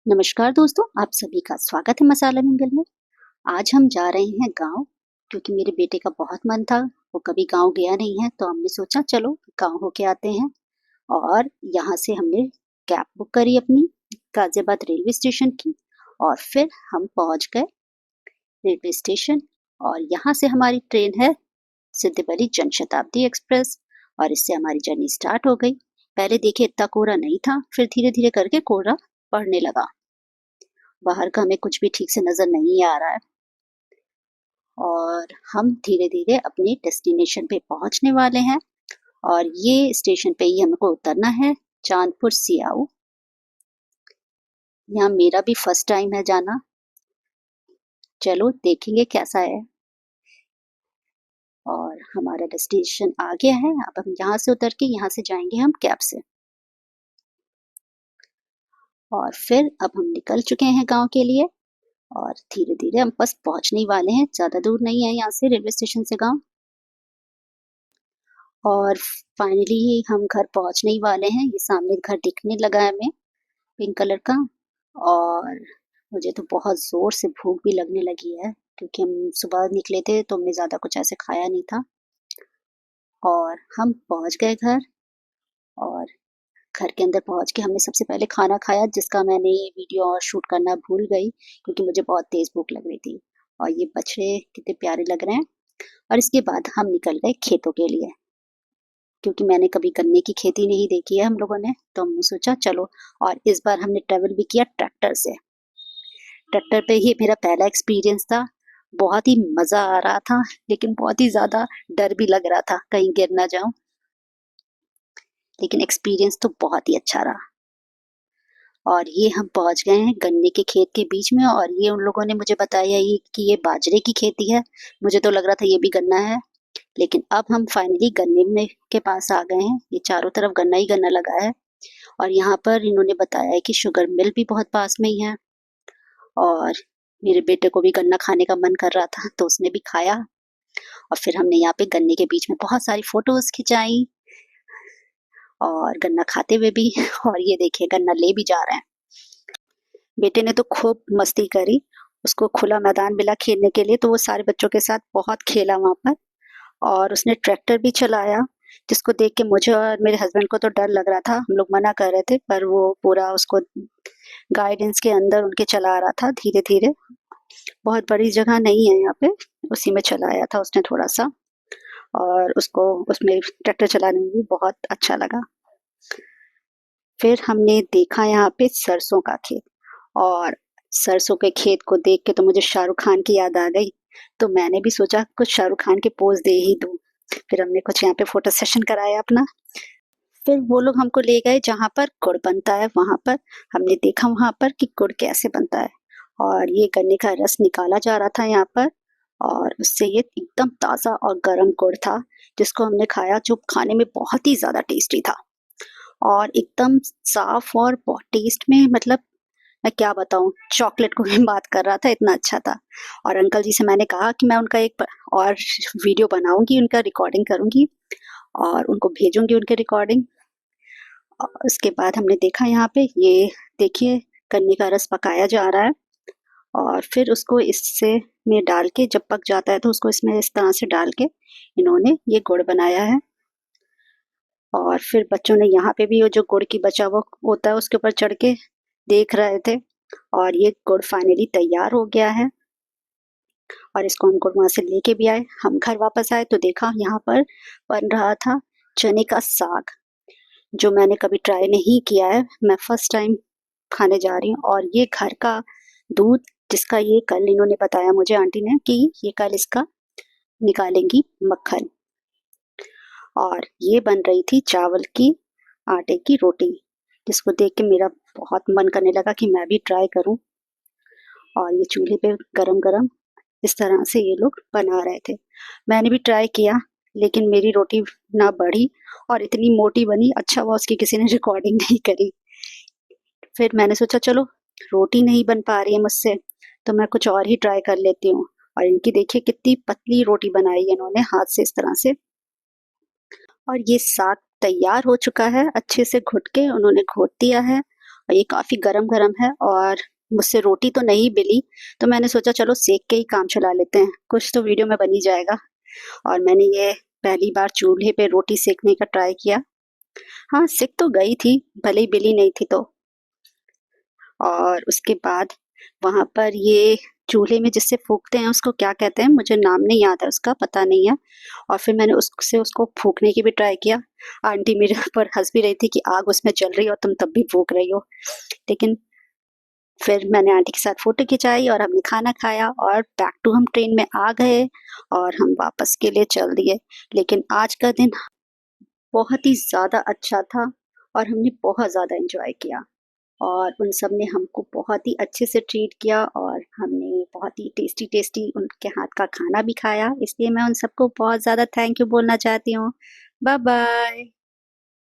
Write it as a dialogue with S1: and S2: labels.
S1: नमस्कार दोस्तों, आप सभी का स्वागत है मसाला मंगल में। आज हम जा रहे हैं गाँव, क्योंकि मेरे बेटे का बहुत मन था। वो कभी गाँव गया नहीं है, तो हमने सोचा चलो गाँव होके आते हैं। और यहाँ से हमने कैब बुक करी अपनी गाजियाबाद रेलवे स्टेशन की। और फिर हम पहुँच गए रेलवे स्टेशन। और यहाँ से हमारी ट्रेन है सिद्दीबरी जनशताब्दी एक्सप्रेस। और इससे हमारी जर्नी स्टार्ट हो गई। पहले देखिए इतना कोहरा नहीं था, फिर धीरे धीरे करके कोहरा बढ़ने लगा। बाहर का हमें कुछ भी ठीक से नजर नहीं आ रहा है। और हम धीरे धीरे अपने डेस्टिनेशन पे पहुंचने वाले हैं। और ये स्टेशन पे ही हमको उतरना है, चांदपुर सियाऊ। यहाँ मेरा भी फर्स्ट टाइम है जाना। चलो देखेंगे कैसा है। और हमारा डेस्टिनेशन आ गया है। अब हम यहाँ से उतर के यहाँ से जाएंगे हम कैब से। और फिर अब हम निकल चुके हैं गांव के लिए। और धीरे धीरे हम बस पहुंचने ही वाले हैं, ज्यादा दूर नहीं है यहाँ से रेलवे स्टेशन से गांव। और फाइनली हम घर पहुंचने ही वाले हैं। ये सामने घर दिखने लगा है हमें, पिंक कलर का। और मुझे तो बहुत जोर से भूख भी लगने लगी है, क्योंकि हम सुबह निकले थे तो हमने ज्यादा कुछ ऐसे खाया नहीं था। और हम पहुंच गए घर। और घर के अंदर पहुंच के हमने सबसे पहले खाना खाया, जिसका मैंने वीडियो और शूट करना भूल गई, क्योंकि मुझे बहुत तेज भूख लग रही थी। और ये बछड़े कितने प्यारे लग रहे हैं। और इसके बाद हम निकल गए खेतों के लिए, क्योंकि मैंने कभी गन्ने की खेती नहीं देखी है हम लोगों ने, तो हमने सोचा चलो। और इस बार हमने ट्रेवल भी किया ट्रैक्टर से। ट्रैक्टर पे ही मेरा पहला एक्सपीरियंस था। बहुत ही मजा आ रहा था, लेकिन बहुत ही ज्यादा डर भी लग रहा था कहीं गिर ना जाऊं। लेकिन एक्सपीरियंस तो बहुत ही अच्छा रहा। और ये हम पहुंच गए हैं गन्ने के खेत के बीच में। और ये उन लोगों ने मुझे बताया ही कि ये बाजरे की खेती है। मुझे तो लग रहा था ये भी गन्ना है। लेकिन अब हम फाइनली गन्ने में के पास आ गए हैं। ये चारों तरफ गन्ना ही गन्ना लगा है। और यहाँ पर इन्होंने बताया है कि शुगर मिल भी बहुत पास में ही है। और मेरे बेटे को भी गन्ना खाने का मन कर रहा था, तो उसने भी खाया। और फिर हमने यहाँ पे गन्ने के बीच में बहुत सारी फोटोज खिंचाई, और गन्ना खाते हुए भी। और ये देखिए गन्ना ले भी जा रहे हैं। बेटे ने तो खूब मस्ती करी। उसको खुला मैदान मिला खेलने के लिए, तो वो सारे बच्चों के साथ बहुत खेला वहां पर। और उसने ट्रैक्टर भी चलाया, जिसको देख के मुझे और मेरे हस्बैंड को तो डर लग रहा था। हम लोग मना कर रहे थे, पर वो पूरा उसको गाइडेंस के अंदर उनके चला रहा था धीरे धीरे। बहुत बड़ी जगह नहीं है यहाँ पे, उसी में चलाया था उसने थोड़ा सा। और उसको उसमें ट्रैक्टर चलाने में भी बहुत अच्छा लगा। फिर हमने देखा यहाँ पे सरसों का खेत। और सरसों के खेत को देख के तो मुझे शाहरुख खान की याद आ गई। तो मैंने भी सोचा कुछ शाहरुख खान के पोज दे ही दूं। फिर हमने कुछ यहाँ पे फोटो सेशन कराया अपना। फिर वो लोग हमको ले गए जहाँ पर गुड़ बनता है, वहां पर हमने देखा वहां पर कि गुड़ कैसे बनता है। और ये गन्ने का रस निकाला जा रहा था यहाँ पर। और उससे ये एकदम ताजा और गर्म गुड़ था, जिसको हमने खाया, जो खाने में बहुत ही ज्यादा टेस्टी था। और एकदम साफ और बहुत टेस्ट में, मतलब मैं क्या बताऊं, चॉकलेट को भी बात कर रहा था, इतना अच्छा था। और अंकल जी से मैंने कहा कि मैं उनका एक और वीडियो बनाऊंगी, उनका रिकॉर्डिंग करूंगी और उनको भेजूंगी उनके रिकॉर्डिंग। उसके बाद हमने देखा यहाँ पे, ये देखिए गन्ने का रस पकाया जा रहा है। और फिर उसको इससे में डाल के, जब पक जाता है तो उसको इसमें इस तरह से डाल के इन्होंने ये गुड़ बनाया है। और फिर बच्चों ने यहाँ पे भी वो जो गुड़ की बचा वो होता है उसके ऊपर चढ़ के देख रहे थे। और ये गुड़ फाइनली तैयार हो गया है। और इसको हम गुड़ वहां से लेके भी आए। हम घर वापस आए तो देखा यहाँ पर बन रहा था चने का साग, जो मैंने कभी ट्राई नहीं किया है। मैं फर्स्ट टाइम खाने जा रही हूँ। और ये घर का दूध, जिसका ये कल इन्होंने बताया मुझे आंटी ने कि ये कल इसका निकालेंगी मक्खन। और ये बन रही थी चावल की आटे की रोटी, जिसको देख के मेरा बहुत मन करने लगा कि मैं भी ट्राई करूं। और ये चूल्हे पे गरम गरम इस तरह से ये लोग बना रहे थे। मैंने भी ट्राई किया, लेकिन मेरी रोटी ना बढ़ी और इतनी मोटी बनी। अच्छा हुआ उसकी किसी ने रिकॉर्डिंग नहीं करी। फिर मैंने सोचा चलो, रोटी नहीं बन पा रही है मुझसे, तो मैं कुछ और ही ट्राई कर लेती हूँ। और इनकी देखिए कितनी पतली रोटी बनाई है इन्होंने हाथ से इस तरह से। और ये साग तैयार हो चुका है, अच्छे से घुट के उन्होंने घोट दिया है। और ये काफ़ी गरम-गरम है और मुझसे रोटी तो नहीं बेली, तो मैंने सोचा चलो सेक के ही काम चला लेते हैं, कुछ तो वीडियो में बन ही जाएगा। और मैंने ये पहली बार चूल्हे पे रोटी सेकने का ट्राई किया। हाँ, सिक तो गई थी, भले ही बेली नहीं थी तो। और उसके बाद वहाँ पर ये चूल्हे में जिससे फूँकते हैं उसको क्या कहते हैं? मुझे नाम नहीं याद है उसका, पता नहीं है। और फिर मैंने उससे उसको फूँकने की भी ट्राई किया। आंटी मेरे ऊपर हँस भी रही थी कि आग उसमें जल रही है और तुम तब भी फूँक रही हो। लेकिन फिर मैंने आंटी के साथ फ़ोटो खिंचाई और हमने खाना खाया और बैक टू हम ट्रेन में आ गए और हम वापस के लिए चल दिए। लेकिन आज का दिन बहुत ही ज़्यादा अच्छा था और हमने बहुत ज़्यादा एन्जॉय किया। और उन सब ने हमको बहुत ही अच्छे से ट्रीट किया और हमने बहुत ही टेस्टी-टेस्टी उनके हाथ का खाना भी खाया, इसलिए मैं उन सबको बहुत ज़्यादा थैंक यू बोलना चाहती हूँ। Bye bye.